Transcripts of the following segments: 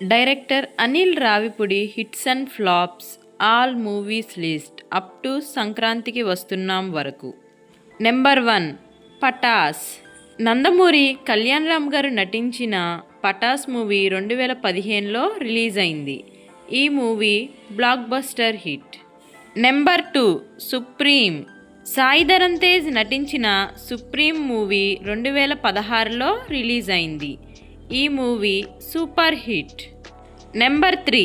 Director Anil Ravipudi hits and flops all movies list up to సంక్రాంతికి వస్తున్నాం వరకు. నెంబర్ 1 పటాస్. నందమూరి కళ్యాణ్ రామ్ గారు నటించిన పటాస్ మూవీ 2015లో రిలీజ్ అయింది. ఈ movie blockbuster hit. Number 2 Supreme. Sai Dharam Tej నటించిన సుప్రీం మూవీ 2016లో రిలీజ్ అయింది. ఈ movie super hit. Number 3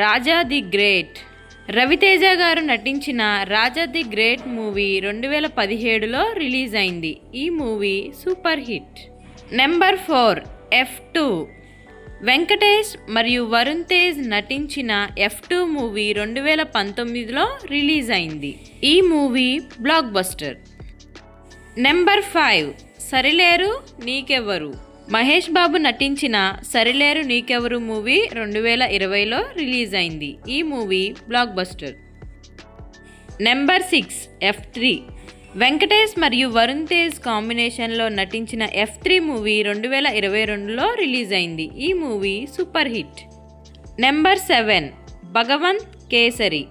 Raja the great. Ravi Teja గారు నటించిన రాజా ది గ్రేట్ మూవీ 2017లో రిలీజ్ అయింది. ఈ movie super hit. Number 4 F2. Venkatesh మరియు వరుణ్ తేజ్ నటించిన F2 మూవీ 2019లో రిలీజ్ అయింది. ఈ movie blockbuster. Number 5 Sarileru Neekevvaru. Mahesh Babu నటించిన సరిలేరు నీకెవరు మూవీ 2020లో రిలీజ్ అయింది. ఈ movie blockbuster. Number 6 F3. Venkatesh మరియు వరుణ్ తేజ్ కాంబినేషన్లో నటించిన F3 మూవీ 2022లో రిలీజ్ అయింది. ఈ movie super hit. Number 7 Bhagavanth Kesari.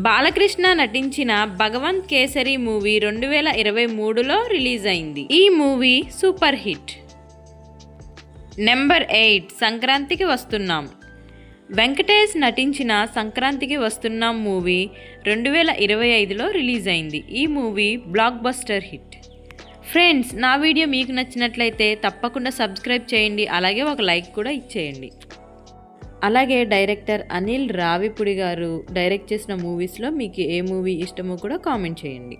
Balakrishna నటించిన భగవంత్ కేసరి మూవీ 2023లో రిలీజ్ అయింది. ఈ మూవీ సూపర్ హిట్. నెంబర్ 8 సంక్రాంతికి వస్తున్నాం. వెంకటేష్ నటించిన సంక్రాంతికి వస్తున్నాం మూవీ 2025లో రిలీజ్ అయింది. ఈ movie blockbuster hit. Friends, నా వీడియో మీకు నచ్చినట్లయితే తప్పకుండా సబ్స్క్రైబ్ చేయండి, అలాగే ఒక లైక్ కూడా ఇచ్చేయండి. అలాగే డైరెక్టర్ అనిల్ రావిపూడి గారు డైరెక్ట్ చేసిన మూవీస్లో మీకు ఏ మూవీ ఇష్టమో కూడా కామెంట్ చేయండి.